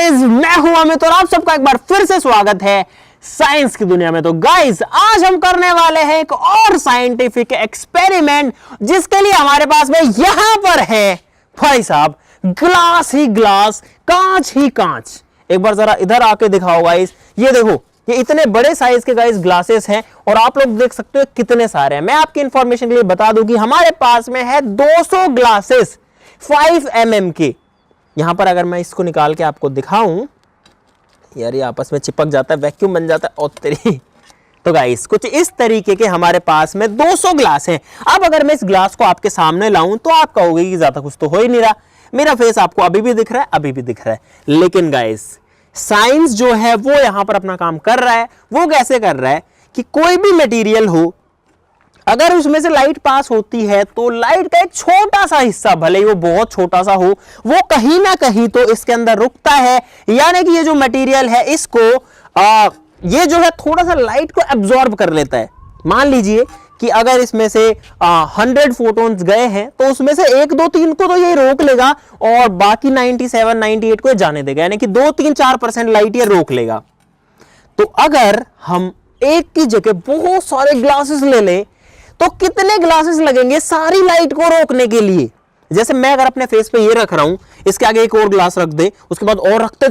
Guys, मैं हूं अमित और आप सबका एक बार फिर से स्वागत है साइंस की दुनिया में। तो गाइस, आज हम करने वाले हैं एक और साइंटिफिक एक्सपेरिमेंट, जिसके लिए हमारे पास में यहां पर है भाई साहब ग्लास ही ग्लास, कांच ही कांच। एक बार जरा इधर आके दिखाओ गाइस, ये देखो, ये इतने बड़े साइज के गाइस ग्लासेस हैं और आप लोग देख सकते हो कितने सारे हैं। मैं आपकी इंफॉर्मेशन के लिए बता दूं कि हमारे पास में है 200 ग्लासेस 5 mm के। यहां पर अगर मैं इसको निकाल के आपको दिखाऊं, यार ये आपस में चिपक जाता है, वैक्यूम बन जाता है और तेरी। तो गाइस, कुछ इस तरीके के हमारे पास में 200 ग्लास हैं। अब अगर मैं इस ग्लास को आपके सामने लाऊं तो आप कहोगे कि ज्यादा कुछ तो हो ही नहीं रहा, मेरा फेस आपको अभी भी दिख रहा है, अभी भी दिख रहा है। लेकिन गाइस, साइंस जो है वो यहां पर अपना काम कर रहा है। वो कैसे कर रहा है कि कोई भी मटेरियल हो, अगर उसमें से लाइट पास होती है तो लाइट का एक छोटा सा हिस्सा, भले ही वो बहुत छोटा सा हो, वो कहीं ना कहीं तो इसके अंदर रुकता है। यानी कि ये जो मटेरियल है इसको ये जो है थोड़ा सा लाइट को एब्जॉर्ब कर लेता है। मान लीजिए कि अगर इसमें से 100 फोटोन्स गए हैं तो उसमें से 1, 2, 3 को तो ये रोक लेगा और बाकी 97, 98 को जाने देगा। यानी कि 2, 3, 4% लाइट ये रोक लेगा। तो अगर हम एक की जगह बहुत सारे ग्लासेस ले लें तो कितने ग्लासेस लगेंगे सारी लाइट को रोकने के लिए। जैसे मैं अगर अपने फेस पे ये रख रहा हूं, इसके आगे एक और ग्लास रख दे, उसके बाद और रखते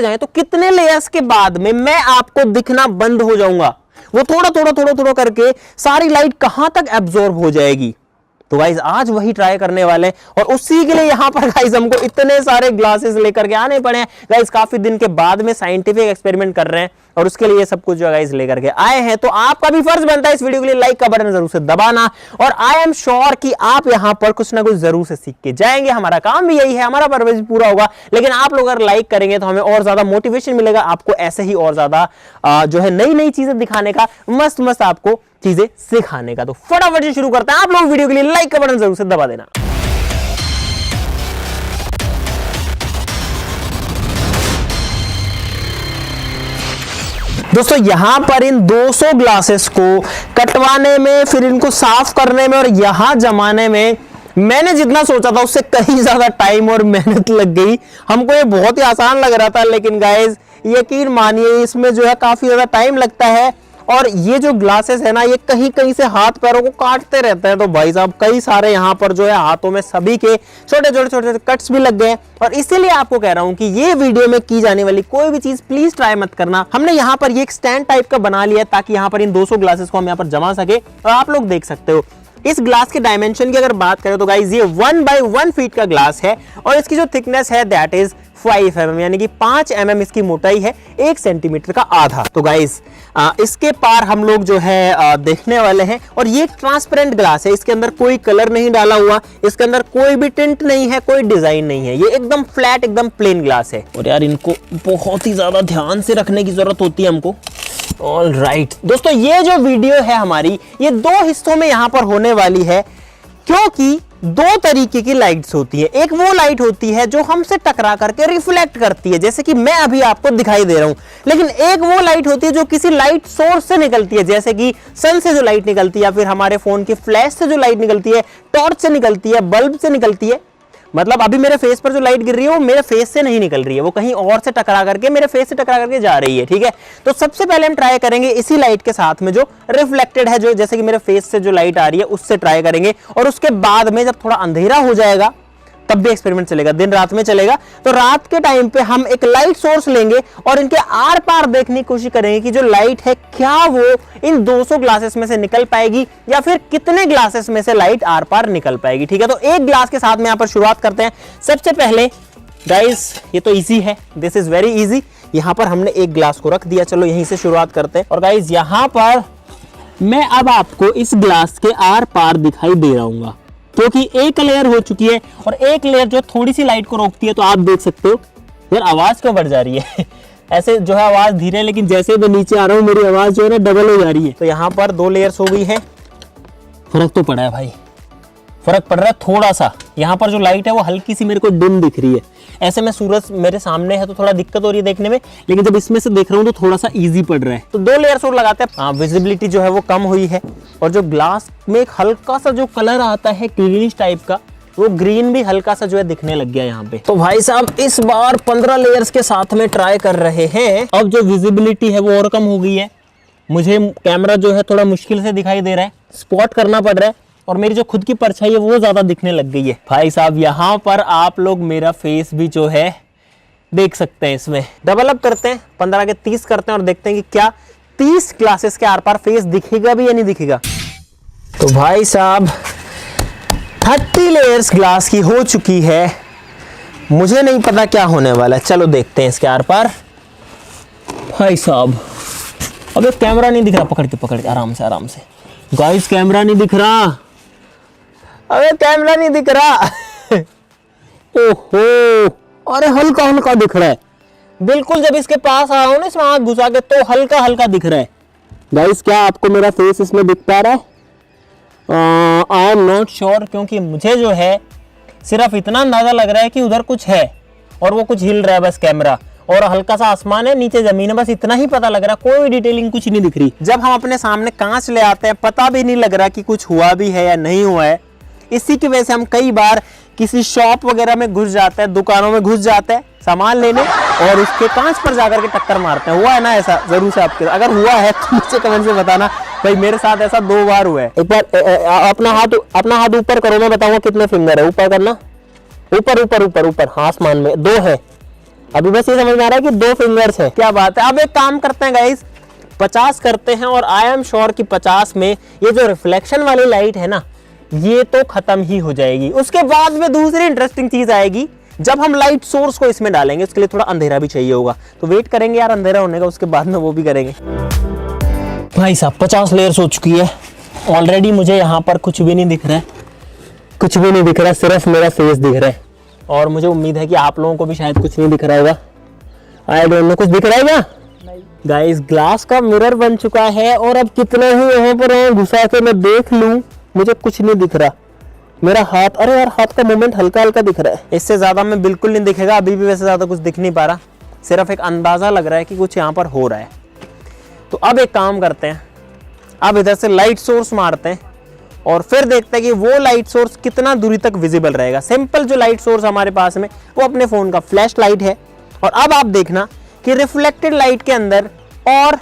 जाए, तो कितने लेयर्स के बाद में मैं आपको दिखना बंद हो जाऊंगा। वो थोड़ा करके सारी लाइट कहां तक एब्जॉर्ब हो जाएगी। तो गाइस, आज वही ट्राई करने वाले हैं और उसी के लिए यहां पर गाइस हमको इतने सारे ग्लासेस लेकर के आने पड़े हैं। गाइस, काफी दिन के बाद में साइंटिफिक एक्सपेरिमेंट कर रहे हैं और उसके लिए ये सब कुछ जो गाइस लेकर के आए हैं। तो आपका भी फर्ज बनता है इस वीडियो के लिए लाइक का बटन जरूर से दबाना, और आई एम श्योर कि आप यहां पर कुछ ना कुछ जरूर से सीख के जाएंगे। हमारा काम भी यही है, हमारा पर्पस भी पूरा होगा। लेकिन आप लोग अगर लाइक करेंगे तो हमें और ज्यादा मोटिवेशन मिलेगा, आपको ऐसे ही और ज्यादा जो है नई नई चीजें दिखाने का, मस्त आपको चीजें सिखाने का। तो फटाफट से शुरू करते हैं। आप लोग वीडियो के लिए लाइक का बटन जरूर से दबा देना। दोस्तों, यहां पर इन 200 ग्लासेस को कटवाने में, फिर इनको साफ करने में और यहां जमाने में मैंने जितना सोचा था उससे कहीं ज्यादा टाइम और मेहनत लग गई। हमको ये बहुत ही आसान लग रहा था, लेकिन गाइस यकीन मानिए इसमें जो है काफी ज्यादा टाइम लगता है। और ये जो ग्लासेस है ना, ये कहीं कहीं से हाथ पैरों को काटते रहते हैं। तो भाई साहब, कई सारे यहाँ पर जो है हाथों में सभी के छोटे कट्स भी लग गए। और इसीलिए आपको कह रहा हूं कि ये वीडियो में की जाने वाली कोई भी चीज प्लीज ट्राई मत करना। हमने यहाँ पर ये एक स्टैंड टाइप का बना लिया ताकि यहाँ पर इन 200 ग्लासेस को हम यहाँ पर जमा सके। और आप लोग देख सकते हो इस ग्लास के डायमेंशन की अगर बात करें तो गाइस, ये 1 by 1 फीट का ग्लास है और इसकी जो थिकनेस है दैट इज 5 mm, यानी कि 5 mm इसकी मोटाई है, 1 सेंटीमीटर का आधा। तो गाइस, इसके पार हम लोग जो है देखने वाले हैं। और ये ट्रांसपेरेंट ग्लास है, इसके अंदर कोई कलर नहीं डाला हुआ, इसके अंदर कोई भी टिंट नहीं है, कोई डिजाइन नहीं है, ये एकदम फ्लैट, एकदम प्लेन ग्लास है। और यार, इनको बहुत ही ज्यादा ध्यान से रखने की जरूरत होती है हमको। ऑल राइट दोस्तों, ये जो वीडियो है हमारी, ये 2 हिस्सों में यहां पर होने वाली है, क्योंकि 2 तरीके की लाइट्स होती है। एक वो लाइट होती है जो हमसे टकरा करके रिफ्लेक्ट करती है, जैसे कि मैं अभी आपको दिखाई दे रहा हूं। लेकिन एक वो लाइट होती है जो किसी लाइट सोर्स से निकलती है, जैसे कि सन से जो लाइट निकलती है, या फिर हमारे फोन की फ्लैश से जो लाइट निकलती है, टॉर्च से निकलती है, बल्ब से निकलती है। मतलब अभी मेरे फेस पर जो लाइट गिर रही है वो मेरे फेस से नहीं निकल रही है, वो कहीं और से टकरा करके मेरे फेस से टकरा करके जा रही है। ठीक है, तो सबसे पहले हम ट्राई करेंगे इसी लाइट के साथ में जो रिफ्लेक्टेड है, जो जैसे कि मेरे फेस से जो लाइट आ रही है उससे ट्राई करेंगे। और उसके बाद में जब थोड़ा अंधेरा हो जाएगा तब भी एक्सपेरिमेंट चलेगा, दिन रात में चलेगा। तो रात के टाइम पे हम एक लाइट सोर्स लेंगे और इनके आर पार देखने की कोशिश करेंगे कि जो लाइट है क्या वो इन 200 ग्लासेस में से निकल पाएगी, या फिर कितने ग्लासेस में से लाइट आर पार निकल पाएगी। ठीक है, तो एक ग्लास के साथ में यहां पर शुरुआत करते हैं। सबसे पहले गाइस, ये तो इजी है, दिस इज वेरी इजी। यहां पर हमने एक ग्लास को रख दिया, चलो यहीं से शुरुआत करते हैं। और गाइस, यहां पर मैं अब आपको इस ग्लास के आर पार दिखाई दे रहा हूँ, क्योंकि एक लेयर हो चुकी है और एक लेयर जो थोड़ी सी लाइट को रोकती है। तो आप देख सकते हो यार, आवाज क्यों बढ़ जा रही है ऐसे जो है आवाज धीरे है, लेकिन जैसे मैं नीचे आ रहा हूँ मेरी आवाज जो है ना डबल हो जा रही है। तो यहाँ पर 2 लेयर्स हो गई है। फर्क तो पड़ा है भाई, फर्क पड़ रहा है थोड़ा सा। यहाँ पर जो लाइट है वो हल्की सी मेरे को डिम दिख रही है। ऐसे में सूरज मेरे सामने है तो थोड़ा दिक्कत हो रही है देखने में, लेकिन जब इसमें से देख रहा हूँ तो थोड़ा सा इजी पड़ रहा है। तो 2 लेयर्स और लगाते हैं। हाँ, विजिबिलिटी जो है वो कम हुई है और जो ग्लास में एक हल्का सा जो कलर आता है ग्रीनिश टाइप का, वो ग्रीन भी हल्का सा जो है दिखने लग गया यहाँ पे। तो भाई साहब इस बार 15 लेयर्स के साथ में ट्राई कर रहे हैं। अब जो विजिबिलिटी है वो और कम हो गई है, मुझे कैमरा जो है थोड़ा मुश्किल से दिखाई दे रहा है, स्पॉट करना पड़ रहा है, और मेरी जो खुद की परछाई है वो ज्यादा दिखने लग गई है। भाई साहब यहाँ पर आप लोग मेरा फेस भी जो है देख सकते हैं। इसमें डबल अप करते हैं, 15 के 30 करते हैं और देखते हैं कि क्या 30 ग्लासेस के आर पार फेस दिखेगा भी या नहीं दिखेगा। तो भाई साहब 30 लेयर्स ग्लास की हो चुकी है, मुझे नहीं पता क्या होने वाला है। चलो देखते हैं इसके आर पार। भाई साहब अबे कैमरा नहीं दिख रहा, पकड़ के आराम से गाइस कैमरा नहीं दिख रहा, अबे कैमरा नहीं दिख रहा। ओहो, अरे हल्का हल्का दिख रहा है, बिल्कुल जब इसके पास आया हूं ना इसमें आंख घुसा के तो हल्का हल्का दिख रहा है। गाइस क्या आपको मेरा फेस इसमें दिख पा रहा है? आई एम नॉट श्योर, क्योंकि मुझे जो है सिर्फ इतना अंदाजा लग रहा है कि उधर कुछ है और वो कुछ हिल रहा है बस कैमरा, और हल्का सा आसमान है, नीचे जमीन है, बस इतना ही पता लग रहा है, कोई डिटेलिंग कुछ नहीं दिख रही। जब हम अपने सामने कांच ले आते हैं पता भी नहीं लग रहा कि कुछ हुआ भी है या नहीं हुआ है। इसी की वजह से हम कई बार किसी शॉप वगैरह में घुस जाते हैं, दुकानों में घुस जाते हैं सामान लेने और उसके कांच पर जाकर के टक्कर मारते हैं। हुआ है ना ऐसा? जरूर से आपके, अगर हुआ है तो मुझे कमेंट से बताना। भाई मेरे साथ ऐसा 2 बार हुआ है। एक बार अपना हाथ ऊपर करो, मैं बताऊंगा कितने फिंगर है। ऊपर करना, ऊपर हाँ, आसमान में 2 है। अभी बस ये समझ में आ रहा है कि 2 फिंगर्स है। क्या बात है। अब एक काम करते हैं गाइस, 50 करते हैं और आई एम श्योर कि 50 में ये जो रिफ्लेक्शन वाली लाइट है ना ये तो खत्म ही हो जाएगी। उसके बाद में दूसरी इंटरेस्टिंग चीज आएगी जब हम लाइट सोर्स को इसमें डालेंगे। उसके लिए थोड़ा अंधेरा भी चाहिए होगा, तो वेट करेंगे यार अंधेरा होने का, उसके बाद में वो भी करेंगे। भाई साहब 50 लेयर्स हो चुकी है ऑलरेडी, मुझे यहाँ पर कुछ भी नहीं दिख रहा है, कुछ भी नहीं दिख रहा है, सिर्फ मेरा फेस दिख रहा है। और मुझे उम्मीद है कि आप लोगों को भी शायद कुछ नहीं दिख रहा होगा। आई डोंट नो, कुछ दिख रहा है क्या गाइस? ग्लास का मिरर बन चुका है और अब कितना ही यहाँ पर घुसा के मैं देख लूं मुझे कुछ नहीं दिख रहा। मेरा हाथ, अरे यार हाथ का मूवमेंट हल्का हल्का दिख रहा है, इससे ज्यादा में बिल्कुल नहीं दिखेगा। अभी भी वैसे ज्यादा कुछ दिख नहीं पा रहा, सिर्फ एक अंदाजा लग रहा है कि कुछ यहाँ पर हो रहा है। तो अब एक काम करते हैं, अब इधर से लाइट सोर्स मारते हैं और फिर देखते हैं कि वो लाइट सोर्स कितना दूरी तक विजिबल रहेगा। सिंपल जो लाइट सोर्स हमारे पास में वो अपने फोन का फ्लैश लाइट है। और अब आप देखना कि रिफ्लेक्टेड लाइट के अंदर और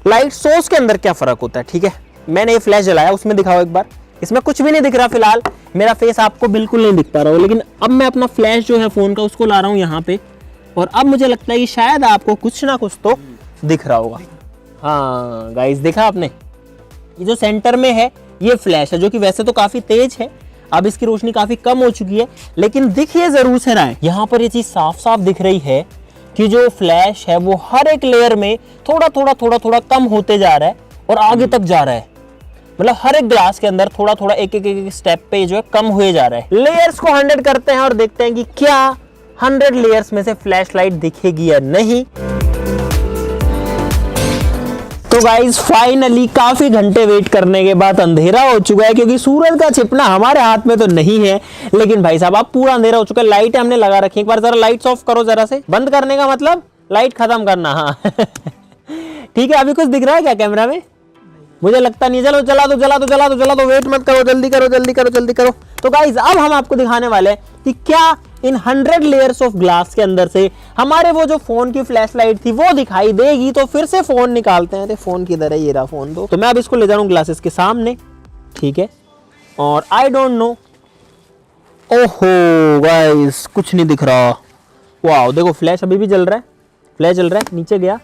लाइट सोर्स के अंदर क्या फर्क होता है। ठीक है, मैंने ये फ्लैश जलाया, उसमें दिखाओ एक बार। इसमें कुछ भी नहीं दिख रहा फिलहाल, मेरा फेस आपको बिल्कुल नहीं दिख पा रहा हो, लेकिन अब मैं अपना फ्लैश जो है फोन का उसको ला रहा हूँ यहाँ पे, और अब मुझे लगता है कि शायद आपको कुछ ना कुछ तो दिख रहा होगा। हाँ गाइस, देखा आपने, ये जो सेंटर में है ये फ्लैश है, जो कि वैसे तो काफी तेज है, अब इसकी रोशनी काफी कम हो चुकी है, लेकिन दिख ये जरूर से रहा है। यहाँ पर ये चीज साफ साफ दिख रही है कि जो फ्लैश है वो हर एक लेयर में थोड़ा थोड़ा कम होते जा रहा है और आगे तक जा रहा है। मतलब हर एक ग्लास के अंदर थोड़ा थोड़ा एक स्टेप पे जो है कम हुए जा रहा है। लेयर्स को 100 करते हैं और देखते हैं कि क्या 100 लेयर्स में से फ्लैश लाइट दिखेगी या नहीं। तो गाइस फाइनली काफी घंटे वेट करने के बाद अंधेरा हो चुका है, क्योंकि सूरज का छिपना हमारे हाथ में तो नहीं है, लेकिन भाई साहब अब पूरा अंधेरा हो चुका है। लाइट हमने लगा रखी है, एक बार जरा लाइट्स ऑफ करो जरा से। बंद करने का मतलब लाइट खत्म करना। हाँ ठीक है, अभी कुछ दिख रहा है क्या कैमरा में? मुझे लगता नहीं। चलो चला दो, वेट मत करो, जल्दी करो। तो गाइस अब हम आपको दिखाने वाले हैं कि क्या इन 100 लेयर्स ऑफ ग्लास के अंदर से हमारे वो जो फोन की फ्लैश लाइट थी वो दिखाई देगी। तो फिर से फोन निकालते हैं। फोन किधर है? ये रहा फोन। तो मैं अब इसको ले जा रहा हूँ ग्लासेस के सामने, ठीक है। और आई डोंट नो, ओहो गाइस कुछ नहीं दिख रहा। वाओ देखो, फ्लैश अभी भी जल रहा है, फ्लैश जल रहा है, नीचे गया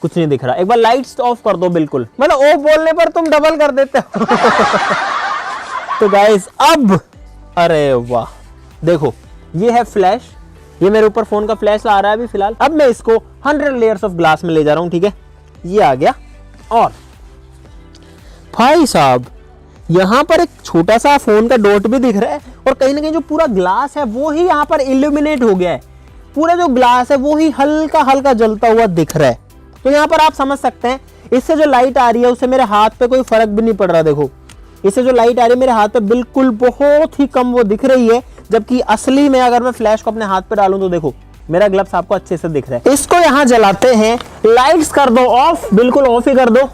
कुछ नहीं दिख रहा। एक बार लाइट्स ऑफ कर दो बिल्कुल, मतलब ऑफ बोलने पर तुम डबल कर देते हो। तो गाइस अब, अरे वाह देखो, ये है फ्लैश, ये मेरे ऊपर फोन का फ्लैश आ रहा है अभी फिलहाल। अब मैं इसको 100 लेयर्स ऑफ ग्लास में ले जा रहा हूं, ठीक है। ये आ गया और भाई साहब यहां पर एक छोटा सा फोन का डॉट भी दिख रहा है, और कहीं ना कहीं जो पूरा ग्लास है वो ही यहां पर इल्यूमिनेट हो गया है। पूरा जो ग्लास है वो ही हल्का हल्का जलता हुआ दिख रहा है। तो यहाँ पर आप समझ सकते हैं इससे जो लाइट आ रही है उससे मेरे हाथ पे कोई फर्क भी नहीं पड़ रहा। देखो, इससे जो लाइट आ रही है मेरे हाथ पे बिल्कुल बहुत ही कम वो दिख रही है, जबकि असली में अगर मैं फ्लैश को अपने हाथ पे डालूं तो देखो मेरा ग्लव्स आपको अच्छे से दिख रहा है। इसको यहाँ जलाते हैं, लाइट्स कर दो ऑफ, बिल्कुल ऑफ ही कर दो,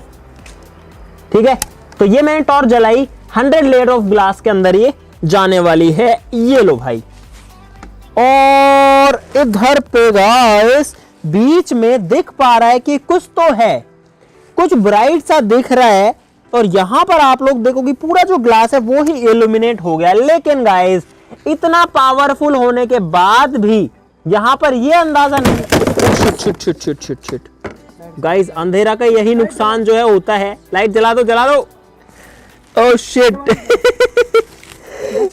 ठीक है। तो ये मैंने टॉर्च जलाई 100 लेयर ऑफ ग्लास के अंदर, ये जाने वाली है। ये लो भाई, और इधर पे गाइस बीच में दिख पा रहा है कि कुछ तो है, कुछ ब्राइट सा दिख रहा है। और यहां पर आप लोग देखोगे पूरा जो ग्लास है वो ही इल्यूमिनेट हो गया। लेकिन गाइस इतना पावरफुल होने के बाद भी यहां पर ये अंदाजा नहीं। शिट गाइस, अंधेरा का यही नुकसान जो है होता है। लाइट जला दो, जला दो। ओह शिट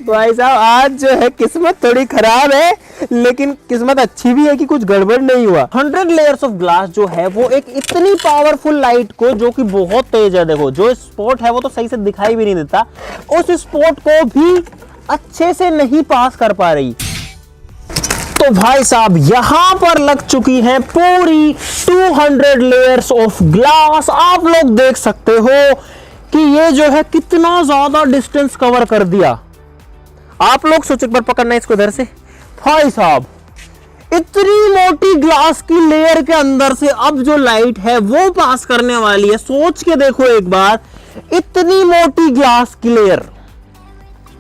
भाई साहब, आज जो है किस्मत थोड़ी खराब है, लेकिन किस्मत अच्छी भी है कि कुछ गड़बड़ नहीं हुआ। 100 लेयर्स ऑफ ग्लास जो है वो एक इतनी पावरफुल लाइट को, जो कि बहुत तेज है, देखो जो स्पॉट है वो तो सही से दिखाई भी नहीं देता, उस स्पॉट को भी अच्छे से नहीं पास कर पा रही। तो भाई साहब यहां पर लग चुकी है पूरी 200 लेयर्स ऑफ ग्लास। आप लोग देख सकते हो कि ये जो है कितना ज्यादा डिस्टेंस कवर कर दिया। आप लोग सोचो, एक बार पकड़ना है इसको इधर से। भाई साहब इतनी मोटी ग्लास की लेयर के अंदर से अब जो लाइट है वो पास करने वाली है। सोच के देखो एक बार, इतनी मोटी ग्लास की लेयर।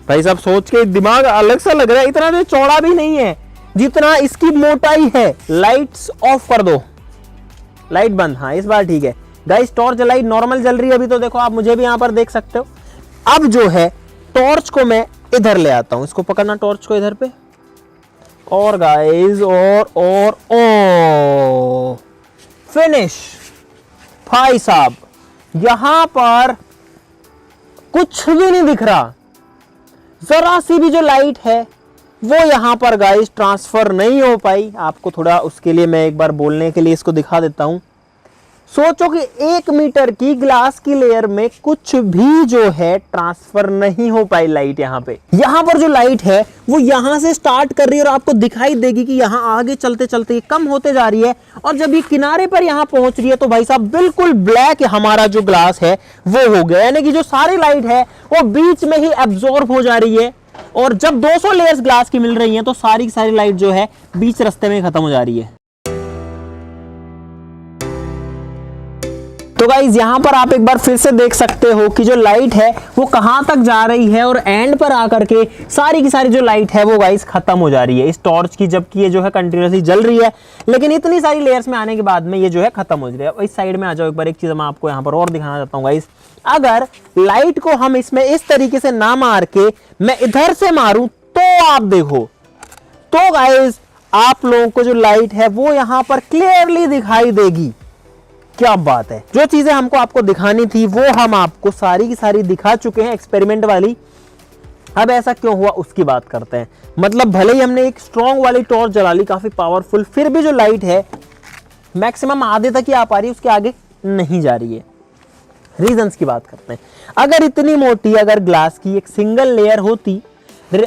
भाई साहब सोच के दिमाग अलग सा लग रहा है। इतना तो चौड़ा भी नहीं है जितना इसकी मोटाई है। लाइट्स ऑफ कर दो, लाइट बंद। हाँ इस बार ठीक है गाइस, टॉर्च लाइट नॉर्मल जल रही है अभी तो, देखो आप मुझे भी यहां पर देख सकते हो। अब जो है टॉर्च को मैं इधर ले आता हूं, इसको पकड़ना टॉर्च को इधर पे, और गाइस और फिनिश। भाई साहब यहां पर कुछ भी नहीं दिख रहा, जरा सी भी जो लाइट है वो यहां पर गाइस ट्रांसफर नहीं हो पाई। आपको थोड़ा उसके लिए मैं एक बार बोलने के लिए इसको दिखा देता हूं। सोचो कि 1 मीटर की ग्लास की लेयर में कुछ भी जो है ट्रांसफर नहीं हो पाई लाइट। यहां पर जो लाइट है वो यहां से स्टार्ट कर रही है और आपको दिखाई देगी कि यहां आगे चलते चलते ये कम होते जा रही है, और जब ये किनारे पर यहां पहुंच रही है तो भाई साहब बिल्कुल ब्लैक हमारा जो ग्लास है वो हो गया। यानी कि जो सारी लाइट है वो बीच में ही एब्जॉर्ब हो जा रही है, और जब 200 लेयर्स ग्लास की मिल रही हैं तो सारी की सारी लाइट जो है बीच रास्ते में खत्म हो जा रही है। तो गाइज यहां पर आप एक बार फिर से देख सकते हो कि जो लाइट है वो कहां तक जा रही है, और एंड पर आकर के सारी की सारी जो लाइट है वो गाइज खत्म हो जा रही है इस टॉर्च की, जबकि ये जो है कंटिन्यूअसली जल रही है। लेकिन इतनी सारी लेयर्स में आने के बाद में ये जो है खत्म हो रही है। इस साइड में आ जाओ एक बार, एक चीज मैं आपको यहाँ पर और दिखाना चाहता हूँ गाइज। अगर लाइट को हम इसमें इस तरीके से ना मार के मैं इधर से मारूं तो आप देखो, तो गाइज आप लोगों को जो लाइट है वो यहां पर क्लियरली दिखाई देगी। क्या बात है, जो चीजें हमको आपको दिखानी थी वो हम आपको सारी की सारी दिखा चुके हैं एक्सपेरिमेंट वाली। अब ऐसा क्यों हुआ उसकी बात करते हैं। मतलब भले ही हमने एक स्ट्रॉन्ग वाली टॉर्च जला ली, काफी पावरफुल, फिर भी जो लाइट है मैक्सिमम आधे तक ही आ पा रही है, उसके आगे नहीं जा रही है। रीजंस की बात करते हैं। अगर इतनी मोटी अगर ग्लास की एक सिंगल लेयर होती,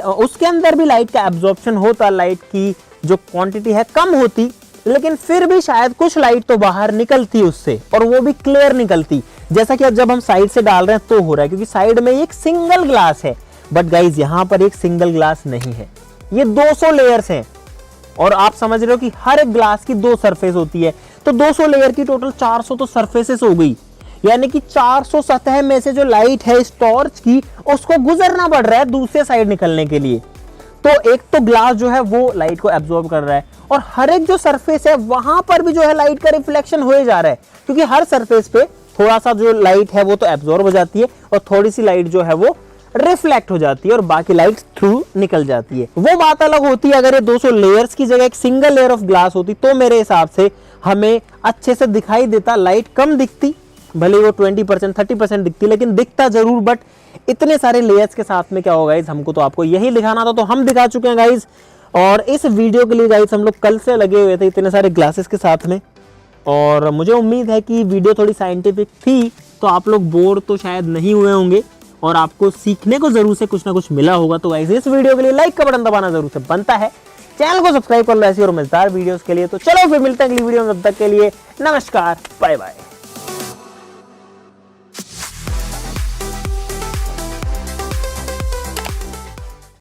उसके अंदर भी लाइट का एब्जॉर्प्शन होता, लाइट की जो क्वांटिटी है कम होती, लेकिन फिर भी शायद कुछ लाइट तो बाहर निकलती उससे, और वो भी क्लियर निकलती। जैसा कि अब जब हम साइड से डाल रहे हैं तो हो रहा है, क्योंकि साइड में एक सिंगल ग्लास है। बट गाइज यहां पर एक सिंगल ग्लास नहीं है, ये 200 लेयर्स हैं, और आप समझ रहे हो कि हर एक ग्लास की 2 सरफेस होती है, तो 200 लेयर की टोटल 400 तो सरफेसेस हो गई। यानी कि 400 सतह में से जो लाइट है इस टॉर्च की, उसको गुजरना पड़ रहा है दूसरे साइड निकलने के लिए। तो एक तो ग्लास जो है वो लाइट को एब्जॉर्ब कर रहा है, और हर एक जो सरफेस है वहां पर भी जो है लाइट का रिफ्लेक्शन हो जा रहा है, क्योंकि हर सरफेस पे थोड़ा सा जो लाइट है वो तो एब्जॉर्ब हो जाती है, और थोड़ी सी लाइट जो है वो रिफ्लेक्ट हो जाती है, और बाकी लाइट थ्रू निकल जाती है। वो बात अलग होती है अगर ये 200 लेयर्स की जगह एक सिंगल लेयर ऑफ ग्लास होती, तो मेरे हिसाब से हमें अच्छे से दिखाई देता। लाइट कम दिखती, भले वो 20% 30% दिखती, लेकिन दिखता जरूर। बट इतने सारे लेयर्स के साथ में क्या होगा गाइस, हमको तो आपको यही दिखाना था, तो हम दिखा चुके हैं गाइस। और इस वीडियो के लिए गाइस हम लोग कल से लगे हुए थे इतने सारे ग्लासेस के साथ में, और मुझे उम्मीद है कि वीडियो थोड़ी साइंटिफिक थी, तो आप लोग बोर तो शायद नहीं हुए होंगे, और आपको सीखने को जरूर से कुछ ना कुछ मिला होगा। तो गाइस इस वीडियो के लिए लाइक का बटन दबाना जरूर से बनता है, चैनल को सब्सक्राइब कर लो ऐसी और मजेदार वीडियोस के लिए। तो चलो फिर मिलते हैं अगली वीडियो में, तब तक के लिए नमस्कार, बाय बाय।